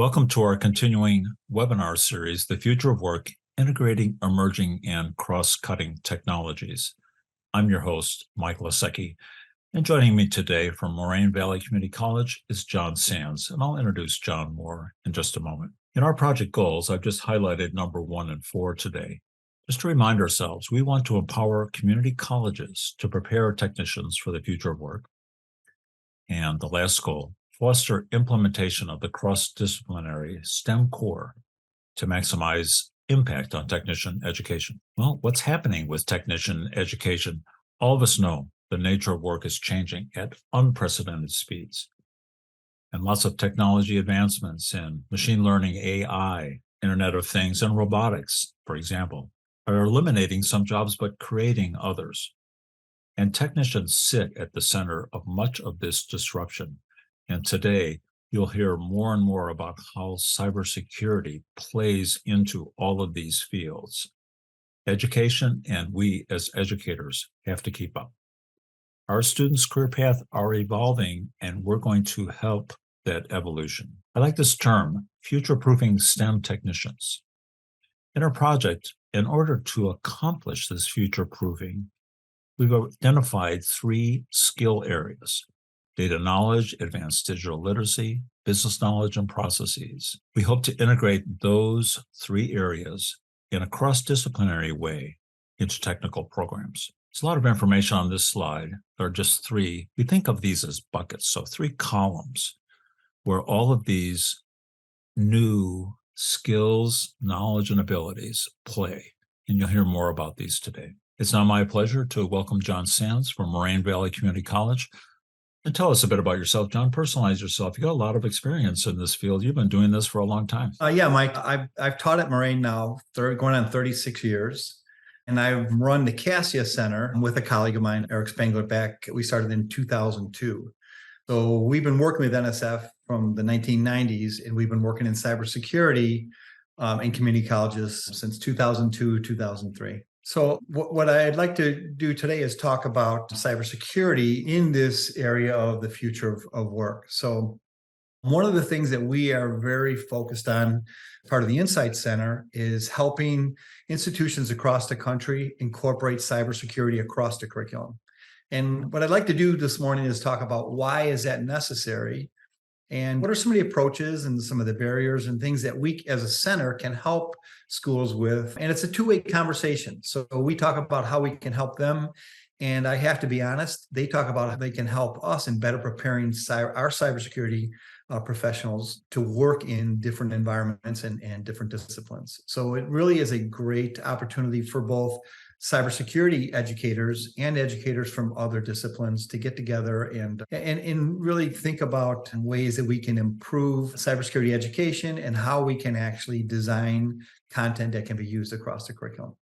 Welcome to our continuing webinar series, The Future of Work, Integrating Emerging and Cross-Cutting Technologies. I'm your host, Mike Lasecki, and joining me today from Moraine Valley Community College is John Sands, and I'll introduce John more in just a moment. In our project goals, I've just highlighted number 1 and 4 today. Just to remind ourselves, we want to empower community colleges to prepare technicians for the future of work. And the last goal, foster implementation of the cross-disciplinary STEM core to maximize impact on technician education. Well, what's happening with technician education? All of us know the nature of work is changing at unprecedented speeds. And lots of technology advancements in machine learning, AI, Internet of Things, and robotics, for example, are eliminating some jobs but creating others. And technicians sit at the center of much of this disruption. And today, you'll hear more and more about how cybersecurity plays into all of these fields. Education and we as educators have to keep up. Our students' career paths are evolving, and we're going to help that evolution. I like this term, future-proofing STEM technicians. In our project, in order to accomplish this future-proofing, we've identified 3 skill areas: data knowledge, advanced digital literacy, business knowledge, and processes. We hope to integrate those 3 areas in a cross-disciplinary way into technical programs. There's a lot of information on this slide. There are just 3. We think of these as buckets, so 3 columns where all of these new skills, knowledge, and abilities play. And you'll hear more about these today. It's now my pleasure to welcome John Sands from Moraine Valley Community College. And tell us a bit about yourself, John. Personalize yourself. You got a lot of experience in this field. You've been doing this for a long time. Yeah, Mike, I've taught at Moraine now, going on 36 years. And I've run the Cassia Center with a colleague of mine, Eric Spangler, we started in 2002. So we've been working with NSF from the 1990s, and we've been working in cybersecurity in community colleges since 2002, 2003. So what I'd like to do today is talk about cybersecurity in this area of the future of work. So one of the things that we are very focused on, part of the Insight Center, is helping institutions across the country incorporate cybersecurity across the curriculum. And what I'd like to do this morning is talk about why is that necessary, and what are some of the approaches and some of the barriers and things that we as a center can help schools with. And it's a two-way conversation. So we talk about how we can help them. And I have to be honest, they talk about how they can help us in better preparing our cybersecurity professionals to work in different environments and different disciplines. So it really is a great opportunity for both cybersecurity educators and educators from other disciplines to get together and really think about ways that we can improve cybersecurity education and how we can actually design content that can be used across the curriculum.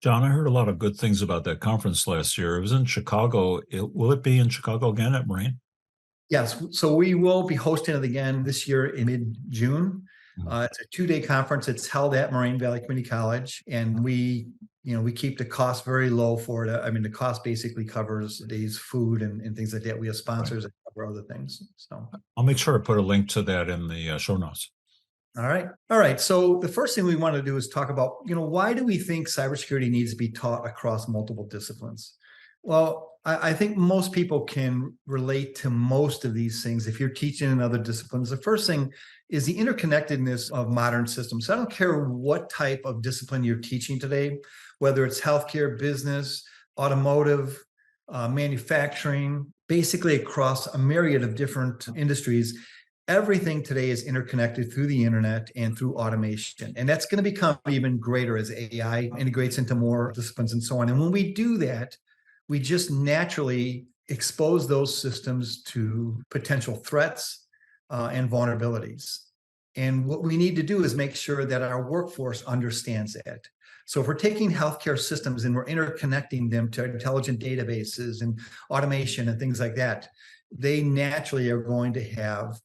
John, I heard a lot of good things about that conference last year. It was in Chicago. Will it be in Chicago again at Moraine? Yes. So we will be hosting it again this year in mid-June. It's a 2-day conference. It's held at Moraine Valley Community College, and we keep the cost very low for it. I mean, the cost basically covers the day's food and things like that. We have sponsors that cover other things. So I'll make sure to put a link to that in the show notes. All right. So the first thing we want to do is talk about, why do we think cybersecurity needs to be taught across multiple disciplines? Well, I think most people can relate to most of these things. If you're teaching in other disciplines, the first thing is the interconnectedness of modern systems. So I don't care what type of discipline you're teaching today, whether it's healthcare, business, automotive, manufacturing, basically across a myriad of different industries. Everything today is interconnected through the internet and through automation. And that's going to become even greater as AI integrates into more disciplines and so on. And when we do that, we just naturally expose those systems to potential threats and vulnerabilities. And what we need to do is make sure that our workforce understands that. So if we're taking healthcare systems and we're interconnecting them to intelligent databases and automation and things like that, they naturally are going to have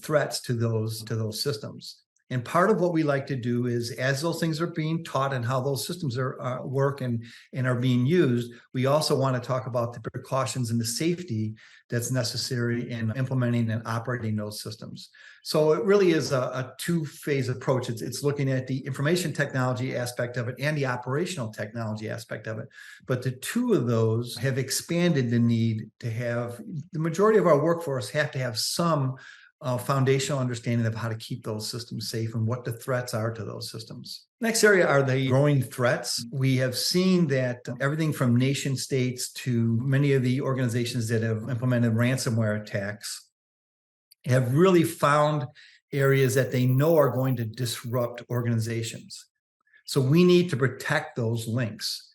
threats to those systems. And part of what we like to do is, as those things are being taught and how those systems work and are being used, we also want to talk about the precautions and the safety that's necessary in implementing and operating those systems. So it really is a two-phase approach. It's looking at the information technology aspect of it and the operational technology aspect of it. But the two of those have expanded the need to have, the majority of our workforce have to have some foundational understanding of how to keep those systems safe and what the threats are to those systems. Next area are the growing threats. We have seen that everything from nation states to many of the organizations that have implemented ransomware attacks have really found areas that they know are going to disrupt organizations. So we need to protect those links.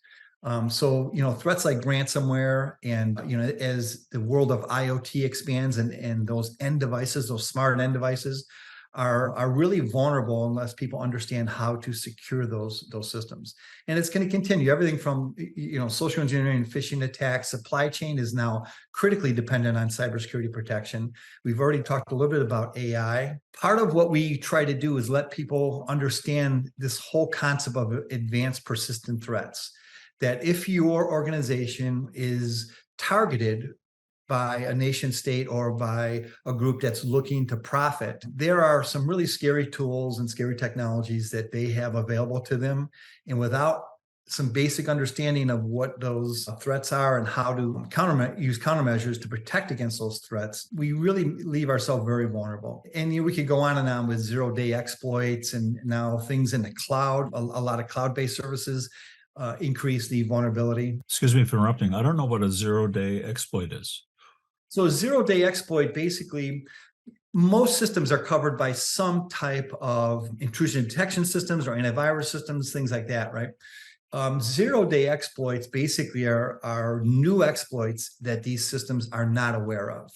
So, threats like ransomware and, as the world of IoT expands and those end devices, those smart end devices are really vulnerable unless people understand how to secure those systems. And it's going to continue. Everything from, social engineering, phishing attacks, supply chain is now critically dependent on cybersecurity protection. We've already talked a little bit about AI. Part of what we try to do is let people understand this whole concept of advanced persistent threats. That if your organization is targeted by a nation state or by a group that's looking to profit, there are some really scary tools and scary technologies that they have available to them. And without some basic understanding of what those threats are and how to use countermeasures to protect against those threats, we really leave ourselves very vulnerable. And we could go on with zero-day exploits and now things in the cloud, a lot of cloud-based services increase the vulnerability. Excuse me for interrupting. I don't know what a zero-day exploit is. So a zero-day exploit, basically, most systems are covered by some type of intrusion detection systems or antivirus systems, things like that, right? Zero-day exploits basically are new exploits that these systems are not aware of.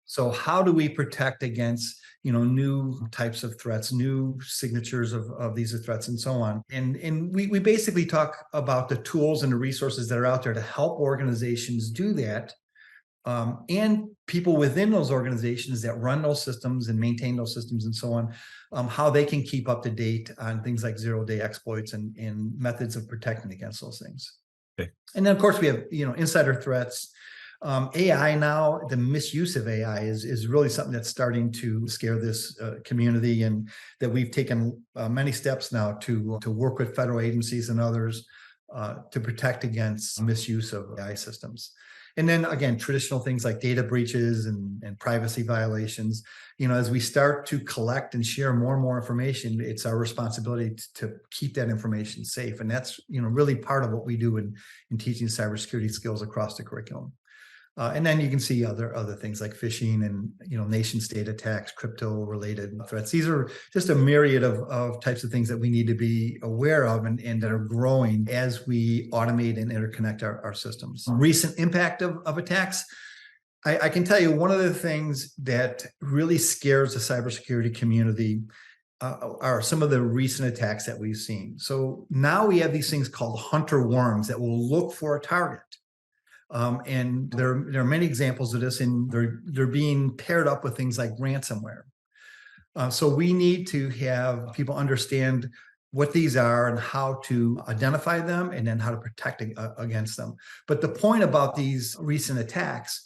So how do we protect against, new types of threats, new signatures of these threats and so on? And we basically talk about the tools and the resources that are out there to help organizations do that. And people within those organizations that run those systems and maintain those systems and so on, how they can keep up to date on things like zero-day exploits and methods of protecting against those things. Okay. And then, of course, we have, insider threats. AI now, the misuse of AI is really something that's starting to scare this community, and that we've taken many steps now to work with federal agencies and others to protect against misuse of AI systems. And then again, traditional things like data breaches and privacy violations. As we start to collect and share more and more information, it's our responsibility to keep that information safe. And that's, really part of what we do in teaching cybersecurity skills across the curriculum. And then you can see other things like phishing and nation state attacks, crypto related threats. These are just a myriad of types of things that we need to be aware of and that are growing as we automate and interconnect our systems. Recent impact of attacks. I can tell you one of the things that really scares the cybersecurity community are some of the recent attacks that we've seen. So now we have these things called hunter worms that will look for a target. And there are many examples of this, and they're being paired up with things like ransomware. So we need to have people understand what these are and how to identify them and then how to protect against them. But the point about these recent attacks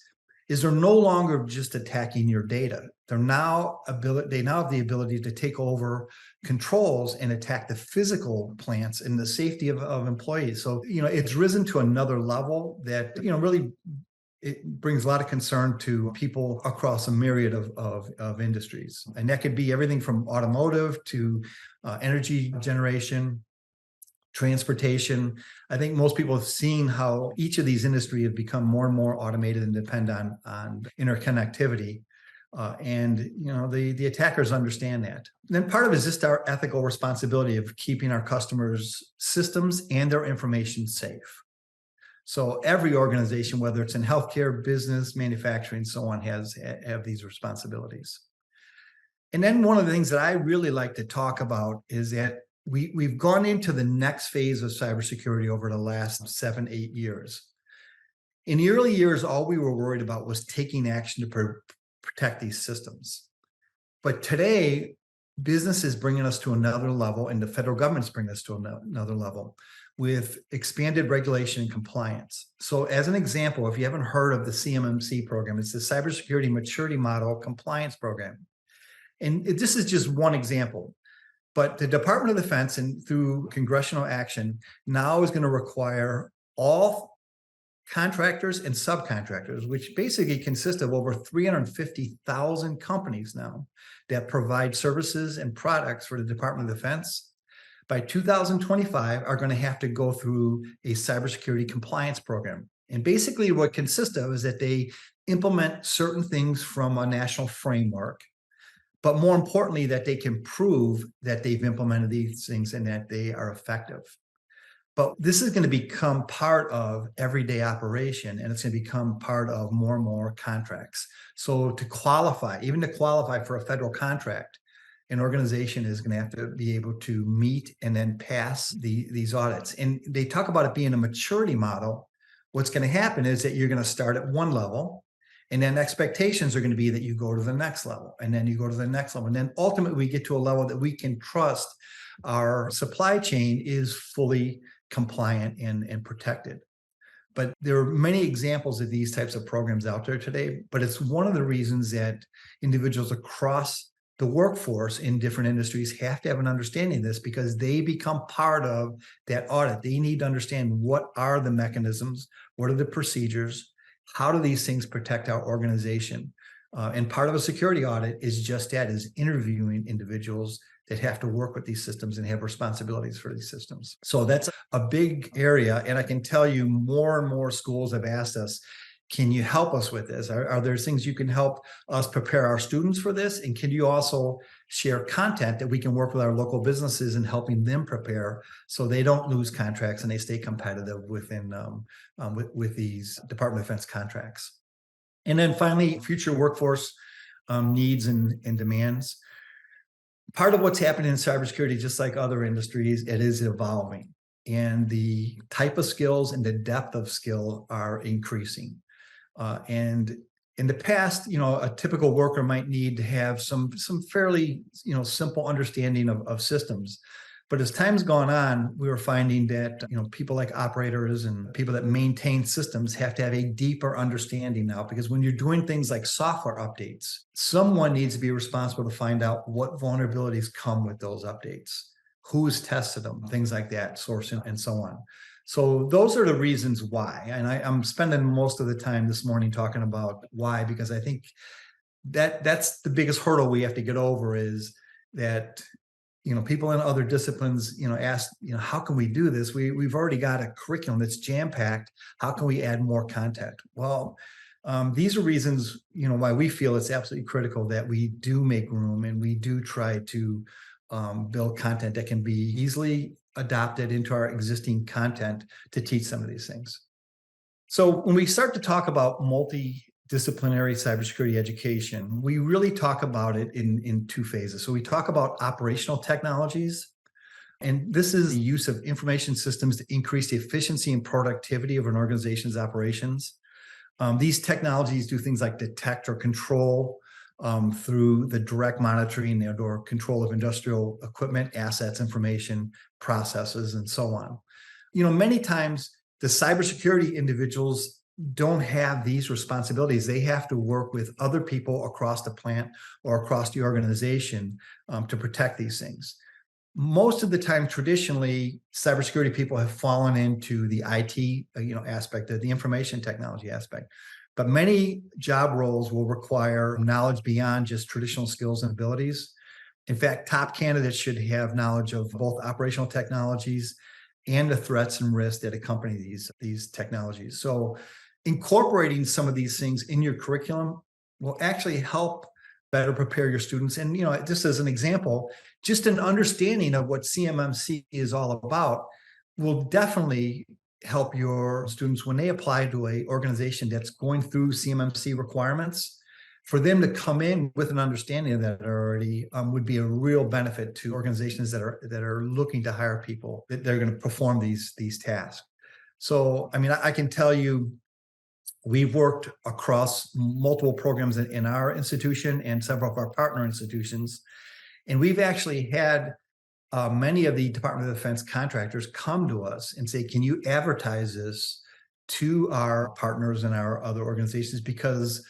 is they're no longer just attacking your data. They now have the ability to take over controls and attack the physical plants and the safety of employees. So, it's risen to another level that, really it brings a lot of concern to people across a myriad of industries. And that could be everything from automotive to energy generation, transportation. I think most people have seen how each of these industries have become more and more automated and depend on interconnectivity. And the attackers understand that. And then part of it is just our ethical responsibility of keeping our customers' systems and their information safe. So every organization, whether it's in healthcare, business, manufacturing, so on, have these responsibilities. And then one of the things that I really like to talk about is that we've gone into the next phase of cybersecurity over the last 7-8 years. In the early years, all we were worried about was taking action to protect these systems. But today, business is bringing us to another level, and the federal government's bringing us to another level with expanded regulation and compliance. So as an example, if you haven't heard of the CMMC program, it's the Cybersecurity Maturity Model Compliance Program. And this is just one example. But the Department of Defense, and through congressional action, now is going to require all contractors and subcontractors, which basically consist of over 350,000 companies now that provide services and products for the Department of Defense, by 2025 are going to have to go through a cybersecurity compliance program. And basically what consists of is that they implement certain things from a national framework, but more importantly, that they can prove that they've implemented these things and that they are effective. But this is going to become part of everyday operation, and it's going to become part of more and more contracts. So to qualify, even to qualify for a federal contract, an organization is going to have to be able to meet and then pass these audits. And they talk about it being a maturity model. What's going to happen is that you're going to start at one level, and then expectations are going to be that you go to the next level, and then you go to the next level. And then ultimately we get to a level that we can trust our supply chain is fully compliant and protected. But there are many examples of these types of programs out there today, but it's one of the reasons that individuals across the workforce in different industries have to have an understanding of this, because they become part of that audit. They need to understand what are the mechanisms, what are the procedures, how do these things protect our organization? And part of a security audit is just that, is interviewing individuals that have to work with these systems and have responsibilities for these systems. So that's a big area. And I can tell you more and more schools have asked us, can you help us with this? Are there things you can help us prepare our students for this? And can you also share content that we can work with our local businesses in helping them prepare so they don't lose contracts and they stay competitive within with these Department of Defense contracts? And then finally, future workforce needs and demands. Part of what's happening in cybersecurity, just like other industries, it is evolving, and the type of skills and the depth of skill are increasing. And in the past, a typical worker might need to have some fairly, simple understanding of systems. But as time's gone on, we were finding that, people like operators and people that maintain systems have to have a deeper understanding now, because when you're doing things like software updates, someone needs to be responsible to find out what vulnerabilities come with those updates, who's tested them, things like that, sourcing, and so on. So those are the reasons why. And I'm spending most of the time this morning talking about why, because I think that's the biggest hurdle we have to get over, is that people in other disciplines, ask, how can we do this? We've already got a curriculum that's jam-packed. How can we add more content? Well, these are reasons, why we feel it's absolutely critical that we do make room and we do try to build content that can be easily adopted into our existing content to teach some of these things. So when we start to talk about multidisciplinary cybersecurity education, we really talk about it in two phases. So we talk about operational technologies, and this is the use of information systems to increase the efficiency and productivity of an organization's operations. These technologies do things like detect or control through the direct monitoring or control of industrial equipment, assets, information, processes, and so on. Many times the cybersecurity individuals don't have these responsibilities. They have to work with other people across the plant or across the organization to protect these things. Most of the time, traditionally, cybersecurity people have fallen into the IT, aspect of the information technology aspect. But many job roles will require knowledge beyond just traditional skills and abilities. In fact, top candidates should have knowledge of both operational technologies and the threats and risks that accompany these technologies. So incorporating some of these things in your curriculum will actually help better prepare your students. And, just as an example, just an understanding of what CMMC is all about will definitely help your students when they apply to an organization that's going through CMMC requirements. For them to come in with an understanding of that already would be a real benefit to organizations that are looking to hire people that they're going to perform these tasks. So, I can tell you, we've worked across multiple programs in our institution and several of our partner institutions. And we've actually had many of the Department of Defense contractors come to us and say, can you advertise this to our partners and our other organizations? Because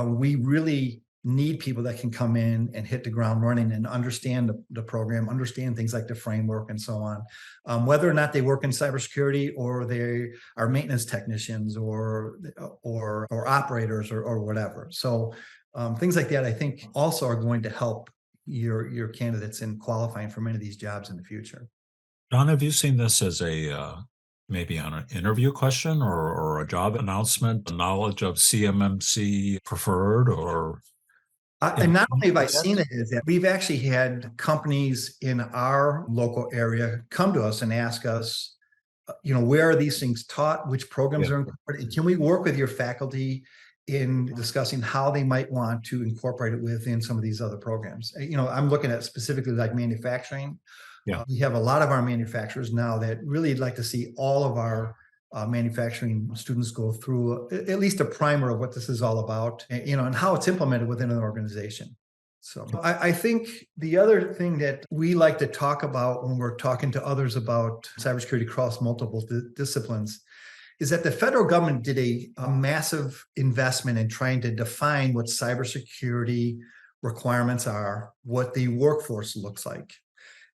we really need people that can come in and hit the ground running and understand the program, understand things like the framework and so on. Whether or not they work in cybersecurity or they are maintenance technicians or operators or whatever. So things like that, I think, also are going to help your candidates in qualifying for many of these jobs in the future. John, have you seen this as a maybe on an interview question or a job announcement, the knowledge of CMMC preferred or And not only have I yet? seen it, is that we've actually had companies in our local area come to us and ask us, where are these things taught? Which programs Yeah. are incorporated? Can we work with your faculty in discussing how they might want to incorporate it within some of these other programs? I'm looking at specifically like manufacturing. Yeah. We have a lot of our manufacturers now that really like to see all of our manufacturing students go through at least a primer of what this is all about, and how it's implemented within an organization. So I think the other thing that we like to talk about when we're talking to others about cybersecurity across multiple disciplines is that the federal government did a massive investment in trying to define what cybersecurity requirements are, what the workforce looks like.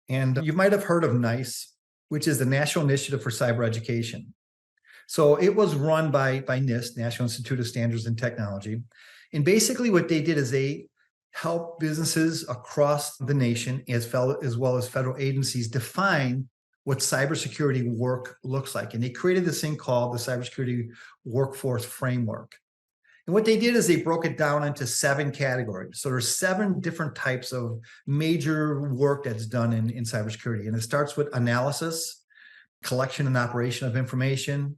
And you might have heard of NICE, which is the National Initiative for Cyber Education. So it was run by NIST, National Institute of Standards and Technology. And basically what they did is they help businesses across the nation as well as federal agencies define what cybersecurity work looks like. And they created this thing called the Cybersecurity Workforce Framework. And what they did is they broke it down into 7 categories. So there's 7 different types of major work that's done in cybersecurity. And it starts with analysis, collection and operation of information.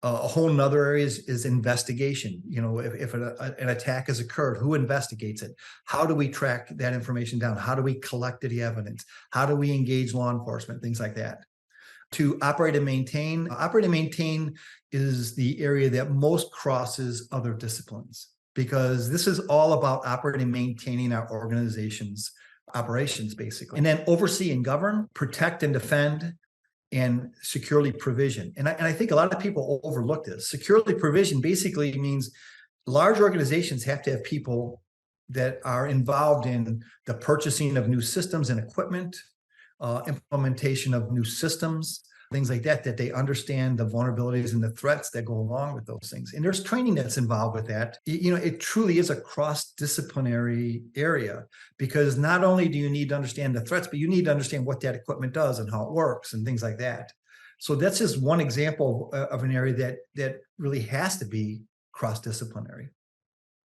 A whole nother area is investigation. If an attack has occurred, who investigates it? How do we track that information down? How do we collect the evidence? How do we engage law enforcement? Things like that. To operate and maintain. Operate and maintain is the area that most crosses other disciplines, because this is all about operating and maintaining our organization's operations, basically. And then oversee and govern, protect and defend, and securely provision. And I think a lot of people overlook this. Securely provision basically means large organizations have to have people that are involved in the purchasing of new systems and equipment, implementation of new systems, things like that they understand the vulnerabilities and the threats that go along with those things. And there's training that's involved with that. It truly is a cross-disciplinary area, because not only do you need to understand the threats, but you need to understand what that equipment does and how it works and things like that. So that's just one example of an area that really has to be cross-disciplinary.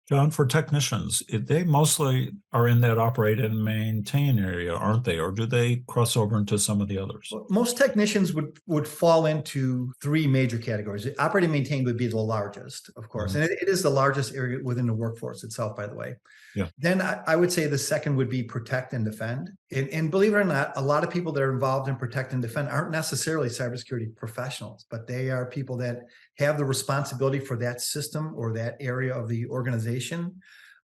John, for technicians, they mostly are in that operate and maintain area, aren't they? Or do they cross over into some of the others? Most technicians would fall into 3 major categories. Operate and maintain would be the largest, of course. And it is the largest area within the workforce itself, by the way. Yeah. Then I would say the second would be protect and defend. And believe it or not, a lot of people that are involved in protect and defend aren't necessarily cybersecurity professionals, but they are people that have the responsibility for that system or that area of the organization.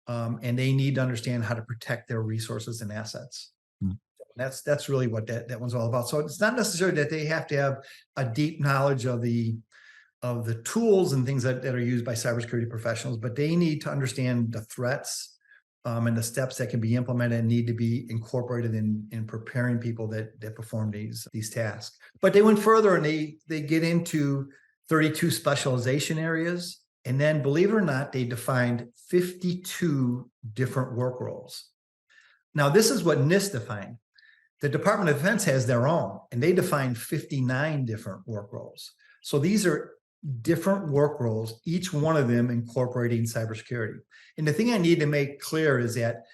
And they need to understand how to protect their resources and assets. That's really what that one's all about. So it's not necessarily that they have to have a deep knowledge of the tools and things that are used by cybersecurity professionals, but they need to understand the threats and the steps that can be implemented and need to be incorporated in preparing people that perform these tasks. But they went further and they get into 32 specialization areas. And then, believe it or not, they defined 52 different work roles. Now, this is what NIST defined. The Department of Defense has their own, and they defined 59 different work roles. So these are different work roles, each one of them incorporating cybersecurity. And the thing I need to make clear is that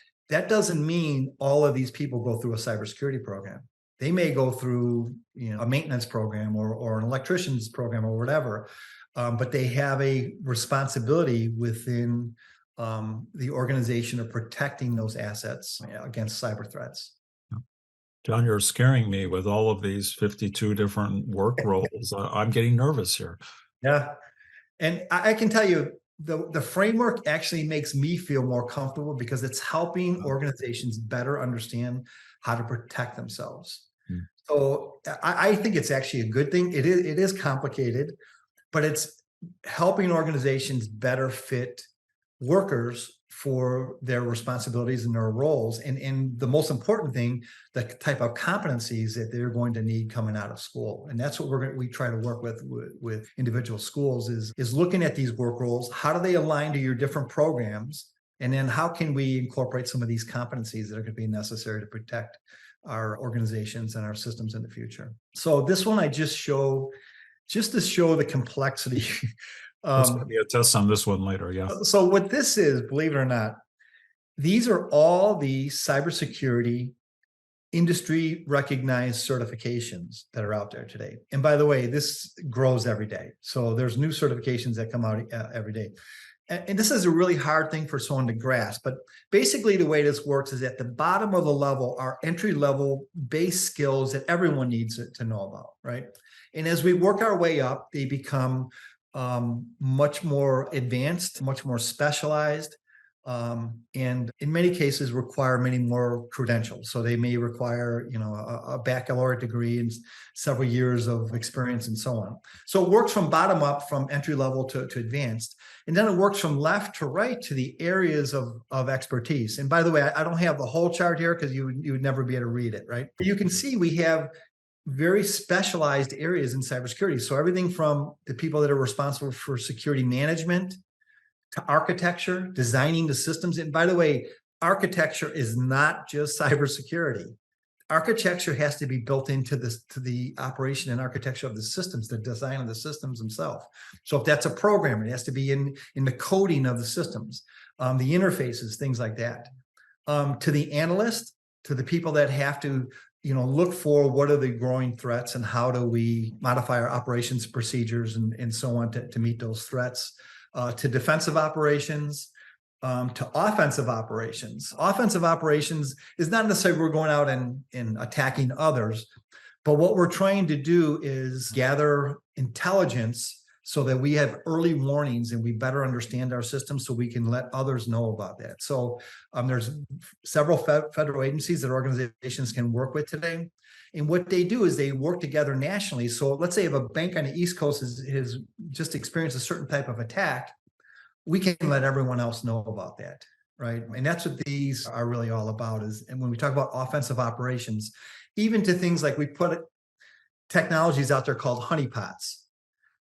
doesn't mean all of these people go through a cybersecurity program. They may go through a maintenance program or an electrician's program or whatever, but they have a responsibility within the organization of protecting those assets against cyber threats. John, you're scaring me with all of these 52 different work roles. I'm getting nervous here. Yeah. And I can tell you, the framework actually makes me feel more comfortable because it's helping organizations better understand how to protect themselves. Mm. So I think it's actually a good thing. It is complicated, but it's helping organizations better fit workers for their responsibilities and their roles. And the most important thing, the type of competencies that they're going to need coming out of school. And that's what we try to work with individual schools is looking at these work roles. How do they align to your different programs? And then how can we incorporate some of these competencies that are going to be necessary to protect our organizations and our systems in the future? So this one I just show just to show the complexity. There's going to be a test on this one later. Yeah. So what this is, believe it or not, these are all the cybersecurity industry recognized certifications that are out there today. And by the way, this grows every day. So there's new certifications that come out every day. And this is a really hard thing for someone to grasp. But basically the way this works is at the bottom of the level are entry level base skills that everyone needs to know about, right? And as we work our way up, they become much more advanced, much more specialized, and in many cases require many more credentials. So they may require, a baccalaureate degree and several years of experience and so on. So it works from bottom up, from entry level to advanced. And then it works from left to right to the areas of expertise. And by the way, I don't have the whole chart here because you would never be able to read it, right? You can see we have very specialized areas in cybersecurity. So everything from the people that are responsible for security management to architecture, designing the systems. And by the way, architecture is not just cybersecurity. Architecture has to be built into this, to the operation and architecture of the systems, the design of the systems themselves. So if that's a program, it has to be in the coding of the systems, the interfaces, things like that. To the analyst, to the people that have to look for what are the growing threats and how do we modify our operations procedures and so on to meet those threats, to defensive operations, to offensive operations. Offensive operations is not necessarily we're going out and attacking others, but what we're trying to do is gather intelligence so that we have early warnings and we better understand our system so we can let others know about that. So there's several federal agencies that organizations can work with today. And what they do is they work together nationally. So let's say if a bank on the East Coast has just experienced a certain type of attack, we can let everyone else know about that, right? And that's what these are really all about and when we talk about offensive operations, even to things like we put technologies out there called honeypots,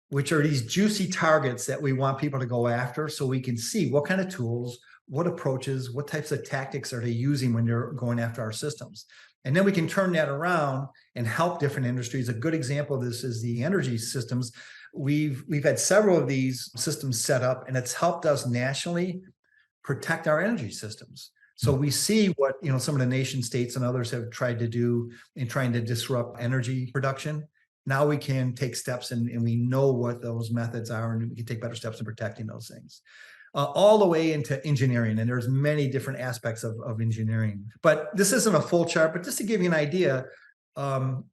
which are these juicy targets that we want people to go after so we can see what kind of tools, what approaches, what types of tactics are they using when they're going after our systems. And then we can turn that around and help different industries. A good example of this is the energy systems. We've had several of these systems set up, and it's helped us nationally protect our energy systems. So we see what some of the nation states and others have tried to do in trying to disrupt energy production. Now we can take steps and we know what those methods are, and we can take better steps in protecting those things. All the way into engineering, and there's many different aspects of engineering. But this isn't a full chart, but just to give you an idea,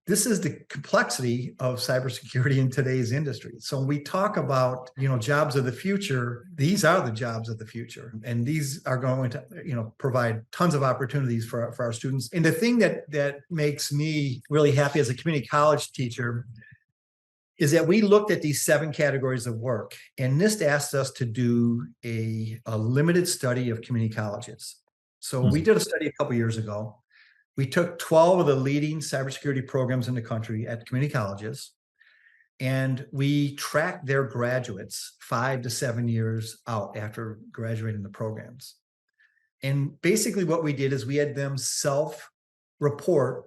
this is the complexity of cybersecurity in today's industry. So when we talk about jobs of the future, these are the jobs of the future, and these are going to provide tons of opportunities for our students. And the thing that makes me really happy as a community college teacher is that we looked at these 7 categories of work, and NIST asked us to do a limited study of community colleges. So we did a study a couple years ago. We took 12 of the leading cybersecurity programs in the country at community colleges, and we tracked their graduates 5 to 7 years out after graduating the programs. And basically what we did is we had them self-report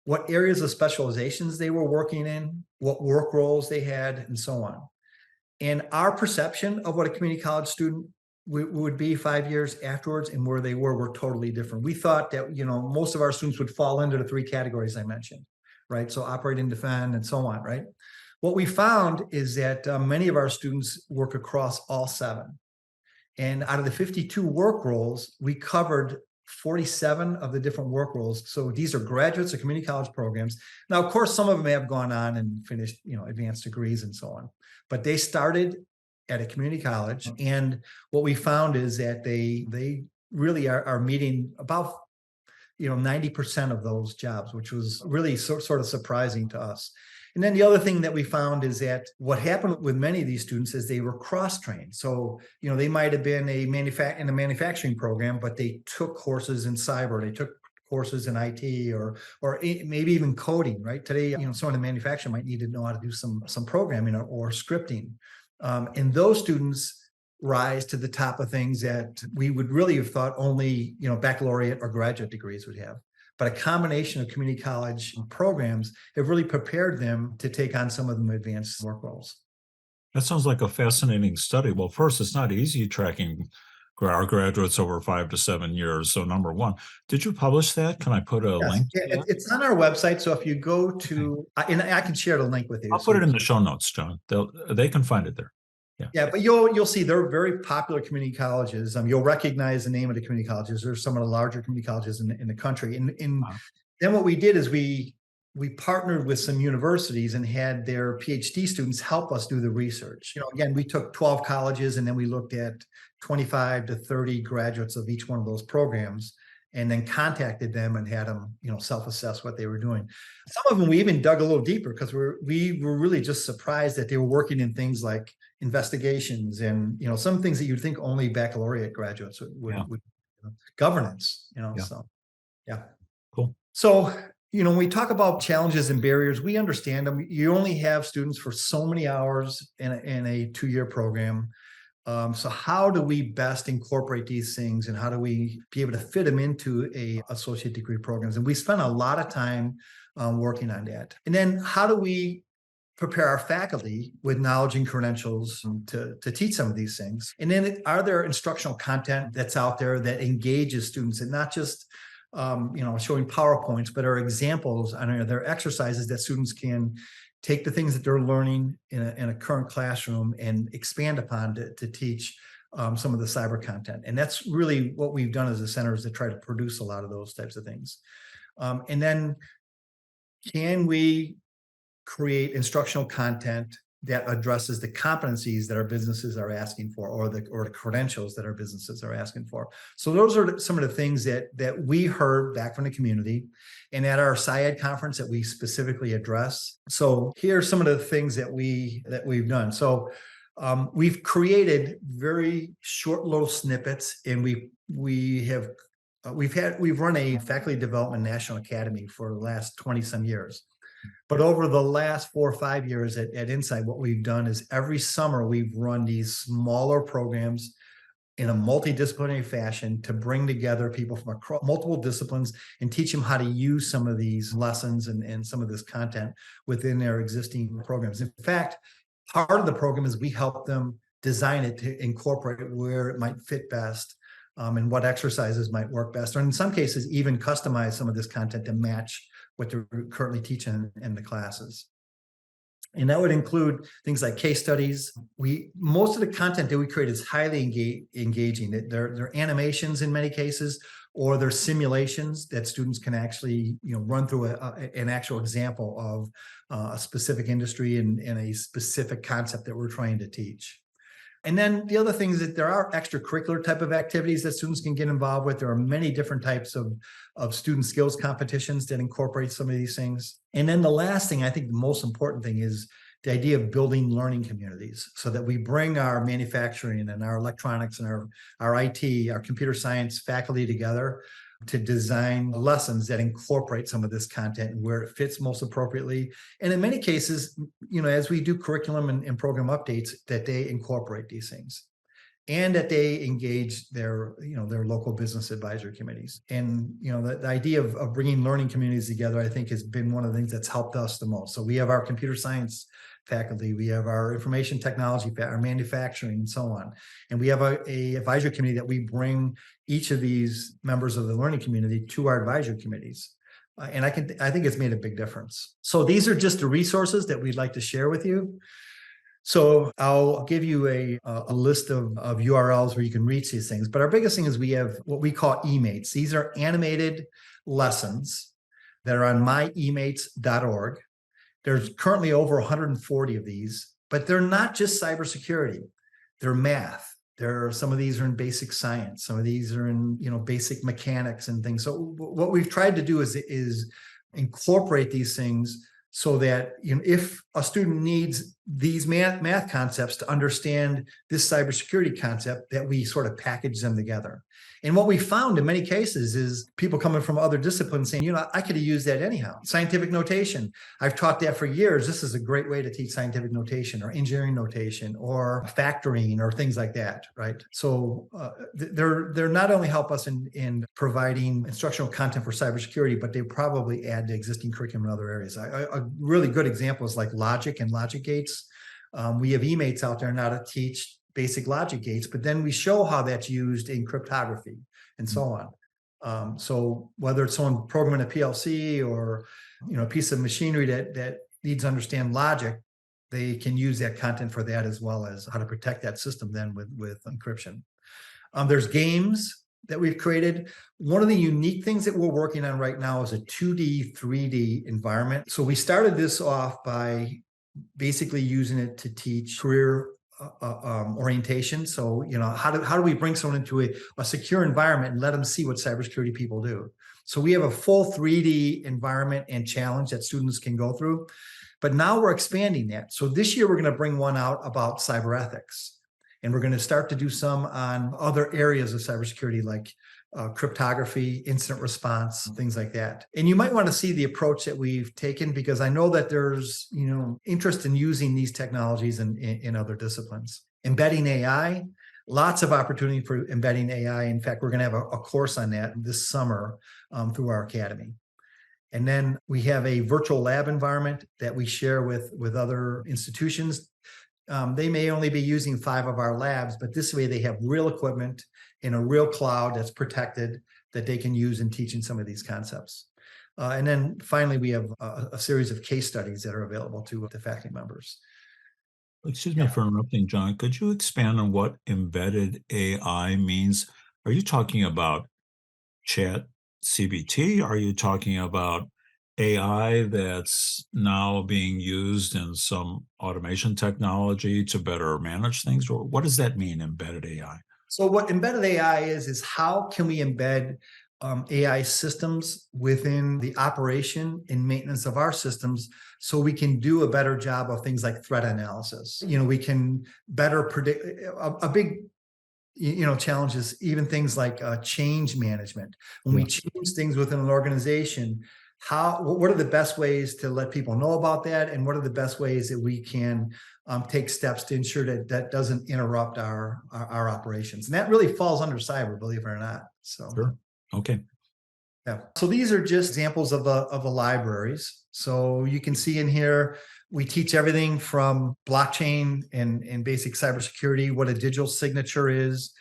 what areas of specializations they were working in, what work roles they had, and so on. And our perception of what a community college student would be 5 years afterwards and where they were totally different. We thought that, most of our students would fall into the 3 categories I mentioned, right? So operate and defend and so on, right? What we found is that many of our students work across all 7. And out of the 52 work roles, we covered 47 of the different work roles. So these are graduates of community college programs. Now, of course, some of them have gone on and finished, advanced degrees and so on. But they started at a community college. And what we found is that they really are meeting about 90% of those jobs, which was really sort of surprising to us. And then the other thing that we found is that what happened with many of these students is they were cross-trained. So, they might have been in a manufacturing program, but they took courses in cyber, they took courses in IT or maybe even coding, right? Today, someone in manufacturing might need to know how to do some programming or scripting. And those students rise to the top of things that we would really have thought only, baccalaureate or graduate degrees would have. But a combination of community college programs have really prepared them to take on some of the advanced work roles. That sounds like a fascinating study. Well, first, it's not easy tracking our graduates over 5 to 7 years. So, number one, did you publish that? Can I put a Yes, link yeah, to that? it's on our website. So if you go Okay. to, and I can share the link with you. I'll put it in the show notes, John. They can find it there. Yeah. Yeah, but you'll see they're very popular community colleges. You'll recognize the name of the community colleges. They're some of the larger community colleges in the country. And Wow. then what we did is we partnered with some universities and had their PhD students help us do the research. Again, we took 12 colleges and then we looked at 25 to 30 graduates of each one of those programs, and then contacted them and had them, self-assess what they were doing. Some of them we even dug a little deeper because we were really just surprised that they were working in things like investigations and some things that you'd think only baccalaureate graduates would, Yeah. governance. Yeah. So yeah, Cool. so when we talk about challenges and barriers, we understand them. You only have students for so many hours in a 2-year program. So how do we best incorporate these things, and how do we be able to fit them into a associate degree programs? And we spend a lot of time working on that. And then how do we prepare our faculty with knowledge and credentials to teach some of these things? And then are there instructional content that's out there that engages students, and not just showing PowerPoints, but are examples and are there exercises that students can take the things that they're learning in a current classroom and expand upon to teach some of the cyber content. And that's really what we've done as a center, is to try to produce a lot of those types of things. And then can we create instructional content that addresses the competencies that our businesses are asking for, or the credentials that our businesses are asking for? So those are some of the things that we heard back from the community, and at our SIAD conference that we specifically address. So here are some of the things that we've done. So we've created very short little snippets, and we've run a faculty development national academy for the last 20 some years. But over the last 4 or 5 years at Insight, what we've done is every summer we've run these smaller programs in a multidisciplinary fashion to bring together people from across multiple disciplines and teach them how to use some of these lessons and some of this content within their existing programs. In fact, part of the program is we help them design it to incorporate it where it might fit best, and what exercises might work best, or in some cases even customize some of this content to match what they're currently teaching in the classes. And that would include things like case studies. Most of the content that we create is highly engaging. They're animations in many cases, or they're simulations that students can actually run through an actual example of a specific industry and a specific concept that we're trying to teach. And then the other thing is that there are extracurricular type of activities that students can get involved with. There are many different types of student skills competitions that incorporate some of these things. And then the last thing, I think the most important thing, is the idea of building learning communities, so that we bring our manufacturing and our electronics and our IT, our computer science faculty together to design lessons that incorporate some of this content and where it fits most appropriately. And in many cases, as we do curriculum and program updates, that they incorporate these things, and that they engage their local business advisory committees. And the idea of bringing learning communities together, I think, has been one of the things that's helped us the most. So we have our computer science faculty, we have our information technology, our manufacturing, and so on. And we have a advisory committee that we bring each of these members of the learning community to our advisory committees. And I think it's made a big difference. So these are just the resources that we'd like to share with you. So I'll give you a list of URLs where you can reach these things. But our biggest thing is we have what we call eMates. These are animated lessons that are on myemates.org. There's currently over 140 of these, but they're not just cybersecurity. they're math. Some of these are in basic science. Some of these are in, basic mechanics and things. So what we've tried to do is incorporate these things so that if a student needs these math concepts to understand this cybersecurity concept, that we sort of package them together. And what we found in many cases is people coming from other disciplines saying, I could have used that anyhow. Scientific notation, I've taught that for years. This is a great way to teach scientific notation or engineering notation or factoring or things like that, right? So they're not only help us in providing instructional content for cybersecurity, but they probably add to existing curriculum in other areas. A really good example is like logic and logic gates. We have e-mates out there now to teach basic logic gates, but then we show how that's used in cryptography and so on. So whether it's someone programming a PLC or a piece of machinery that needs to understand logic, they can use that content for that, as well as how to protect that system then with encryption. There's games that we've created. One of the unique things that we're working on right now is a 2D, 3D environment. So we started this off by basically using it to teach career orientation. So, how do we bring someone into a secure environment and let them see what cybersecurity people do? So we have a full 3D environment and challenge that students can go through. But now we're expanding that. So this year, we're going to bring one out about cyber ethics. And we're going to start to do some on other areas of cybersecurity, like cryptography, incident response, things like that. And you might want to see the approach that we've taken, because I know that there's, interest in using these technologies in other disciplines. Embedding AI, lots of opportunity for embedding AI. In fact, we're going to have a course on that this summer through our academy. And then we have a virtual lab environment that we share with other institutions. They may only be using 5 of our labs, but this way they have real equipment in a real cloud that's protected that they can use in teaching some of these concepts. And then finally, we have a series of case studies that are available to the faculty members. Excuse me for interrupting, John. Could you expand on what embedded AI means? Are you talking about chat CBT? Are you talking about AI that's now being used in some automation technology to better manage things? Or what does that mean, embedded AI? So what embedded AI is how can we embed AI systems within the operation and maintenance of our systems so we can do a better job of things like threat analysis. We can better predict a big challenge is even things like change management. When we change things within an organization, what are the best ways to let people know about that, and what are the best ways that we can take steps to ensure that doesn't interrupt our operations? And that really falls under cyber, believe it or not. So sure. Okay. Yeah. So these are just examples of the libraries. So you can see in here, we teach everything from blockchain and basic cybersecurity, what a digital signature is.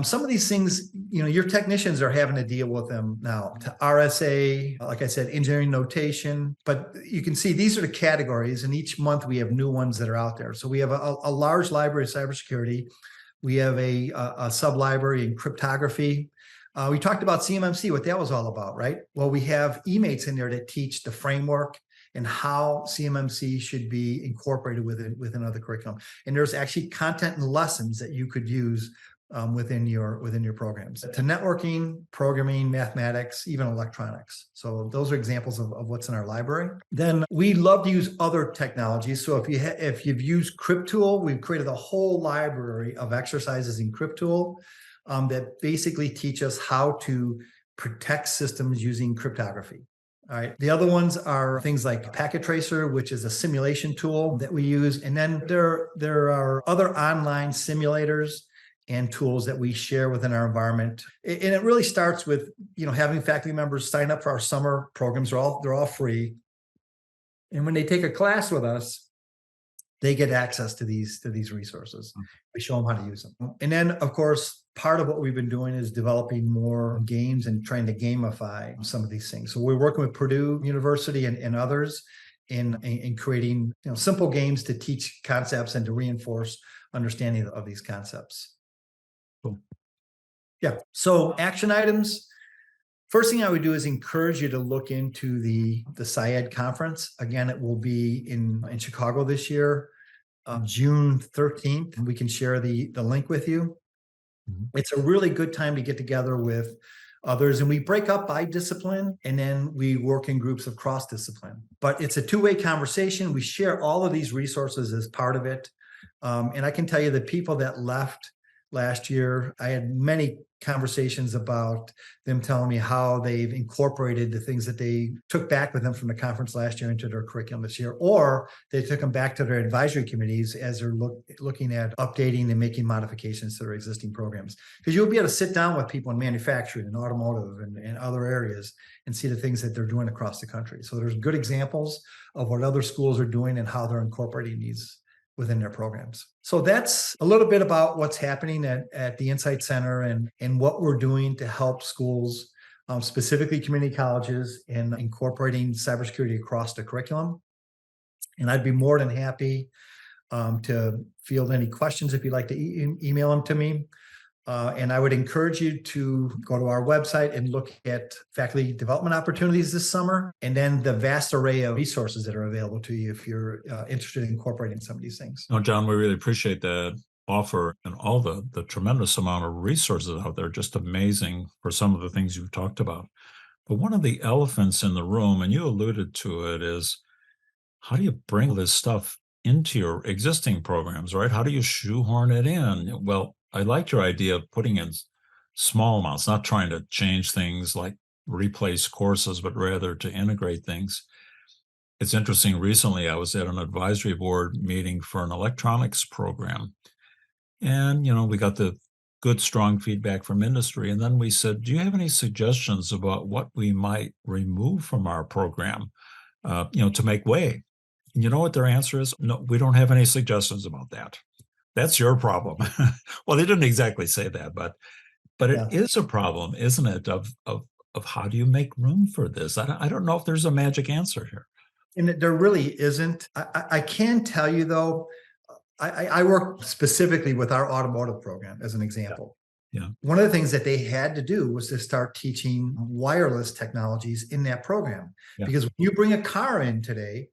Some of these things, your technicians are having to deal with them now. To RSA, like I said, engineering notation. But you can see these are the categories, and each month we have new ones that are out there. So we have a large library of cybersecurity. We have a sub-library in cryptography. We talked about CMMC, what that was all about, right? Well, we have e-mates in there that teach the framework and how CMMC should be incorporated within other curriculum. And there's actually content and lessons that you could use within your programs, to networking, programming, mathematics, even electronics. So those are examples of what's in our library. Then we love to use other technologies. So if you've used CryptTool, we've created a whole library of exercises in CryptTool that basically teach us how to protect systems using cryptography. All right. The other ones are things like Packet Tracer, which is a simulation tool that we use. And then there are other online simulators and tools that we share within our environment. And it really starts with, having faculty members sign up for our summer programs. They're all free. And when they take a class with us, they get access to these resources. We show them how to use them. And then, of course, part of what we've been doing is developing more games and trying to gamify some of these things. So we're working with Purdue University and others in creating simple games to teach concepts and to reinforce understanding of these concepts. Cool. Yeah. So action items. First thing I would do is encourage you to look into the SIAD conference. Again, it will be in Chicago this year. June 13th. We can share the link with you. Mhm. It's a really good time to get together with others, and we break up by discipline, and then we work in groups of cross discipline. But it's a two-way conversation. We share all of these resources as part of it. And I can tell you the people that left last year, I had many conversations about them telling me how they've incorporated the things that they took back with them from the conference last year into their curriculum this year, or they took them back to their advisory committees as they're looking at updating and making modifications to their existing programs. Because you'll be able to sit down with people in manufacturing and automotive and other areas and see the things that they're doing across the country. So there's good examples of what other schools are doing and how they're incorporating these within their programs. So that's a little bit about what's happening at the Insight Center and what we're doing to help schools, specifically community colleges, in incorporating cybersecurity across the curriculum. And I'd be more than happy to field any questions if you'd like to email them to me. And I would encourage you to go to our website and look at faculty development opportunities this summer, and then the vast array of resources that are available to you if you're interested in incorporating some of these things. No, John, we really appreciate that offer and all the tremendous amount of resources out there. Just amazing for some of the things you've talked about. But one of the elephants in the room, and you alluded to it, is how do you bring this stuff into your existing programs, right? How do you shoehorn it in? Well, I liked your idea of putting in small amounts, not trying to change things like replace courses, but rather to integrate things. It's interesting. Recently, I was at an advisory board meeting for an electronics program. And, we got the good, strong feedback from industry. And then we said, do you have any suggestions about what we might remove from our program, to make way? And you know what their answer is? No, we don't have any suggestions about that. That's your problem. Well, they didn't exactly say that, but it Yeah. is a problem, isn't it? Of how do you make room for this? I don't know if there's a magic answer here. And there really isn't. I can tell you though, I work specifically with our automotive program as an example. Yeah. One of the things that they had to do was to start teaching wireless technologies in that program. Yeah. Because when you bring a car in today,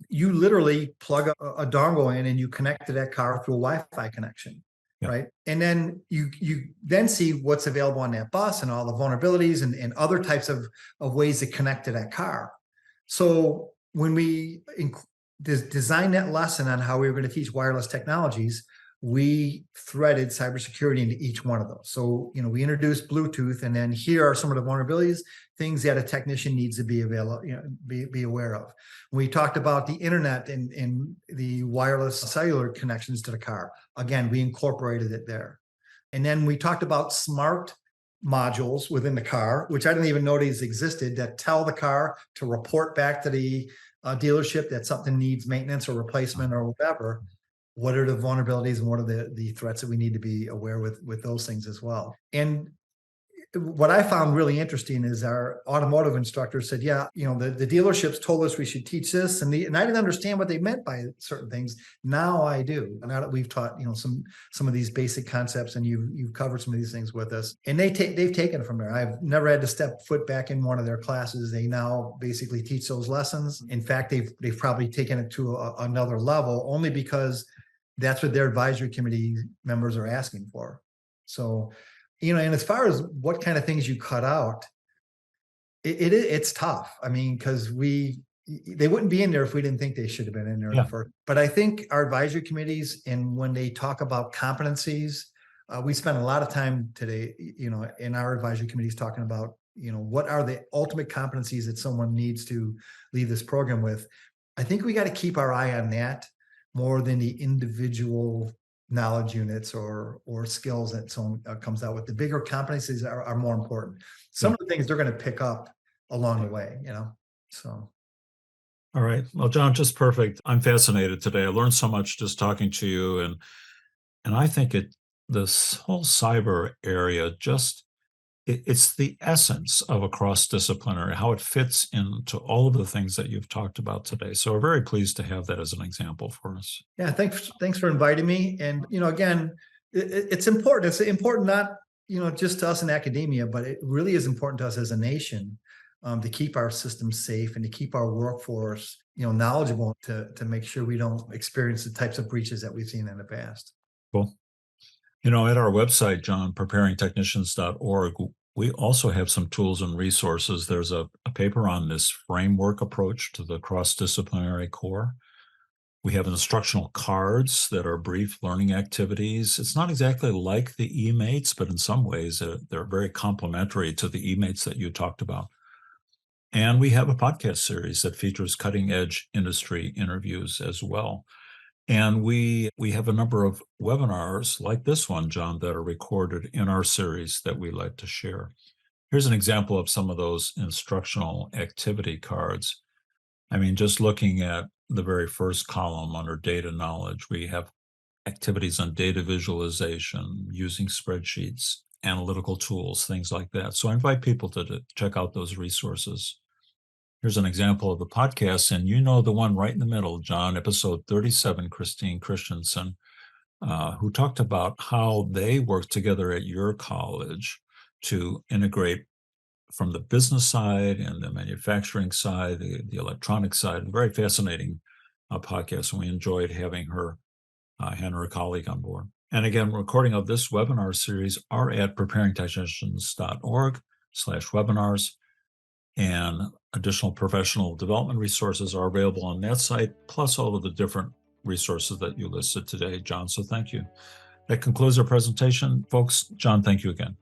you literally plug a dongle in and you connect to that car through a Wi-Fi connection. Yeah. Right. And then you then see what's available on that bus and all the vulnerabilities and other types of ways to connect to that car. So when we designed that lesson on how we were going to teach wireless technologies, we threaded cybersecurity into each one of those. So, we introduced Bluetooth, and then here are some of the vulnerabilities, things that a technician needs to be available, be aware of. We talked about the internet and the wireless cellular connections to the car. Again, we incorporated it there. And then we talked about smart modules within the car, which I didn't even know these existed, that tell the car to report back to the dealership that something needs maintenance or replacement or whatever. What are the vulnerabilities and what are the threats that we need to be aware with those things as well? And what I found really interesting is our automotive instructor said, yeah, the dealerships told us we should teach this, and I didn't understand what they meant by certain things. Now I do. Now that we've taught, some of these basic concepts, and you've covered some of these things with us, and they've taken it from there. I've never had to step foot back in one of their classes. They now basically teach those lessons. In fact, they've probably taken it to another level, only because that's what their advisory committee members are asking for. So, and as far as what kind of things you cut out, it's tough. I mean, because they wouldn't be in there if we didn't think they should have been in there. Yeah. But I think our advisory committees, and when they talk about competencies, we spend a lot of time today, in our advisory committees talking about, what are the ultimate competencies that someone needs to leave this program with. I think we got to keep our eye on that more than the individual knowledge units or skills that someone comes out with. The bigger competencies are more important. Some of the things they're going to pick up along the way, so. All right. Well, John, just perfect. I'm fascinated today. I learned so much just talking to you, and I think this whole cyber area it's the essence of a cross-disciplinary, how it fits into all of the things that you've talked about today. So we're very pleased to have that as an example for us. Yeah, thanks for inviting me. And again, it's important. It's important not just to us in academia, but it really is important to us as a nation to keep our systems safe and to keep our workforce, knowledgeable to make sure we don't experience the types of breaches that we've seen in the past. Cool. At our website, John, preparingtechnicians.org, we also have some tools and resources. There's a paper on this framework approach to the cross-disciplinary core. We have instructional cards that are brief learning activities. It's not exactly like the e-mates, but in some ways they're very complementary to the e-mates that you talked about. And we have a podcast series that features cutting-edge industry interviews as well. And we have a number of webinars like this one, John, that are recorded in our series that we like to share. Here's an example of some of those instructional activity cards. I mean, just looking at the very first column under data knowledge, we have activities on data visualization, using spreadsheets, analytical tools, things like that. So I invite people to check out those resources. Here's an example of the podcast, and the one right in the middle, John, episode 37, Christine Christensen, who talked about how they worked together at your college to integrate from the business side and the manufacturing side, the electronic side. Very fascinating podcast, and we enjoyed having her and her colleague on board. And again, recording of this webinar series are at preparingtechnicians.org/webinars, and additional professional development resources are available on that site, plus all of the different resources that you listed today, John. So thank you. That concludes our presentation, folks. John, thank you again.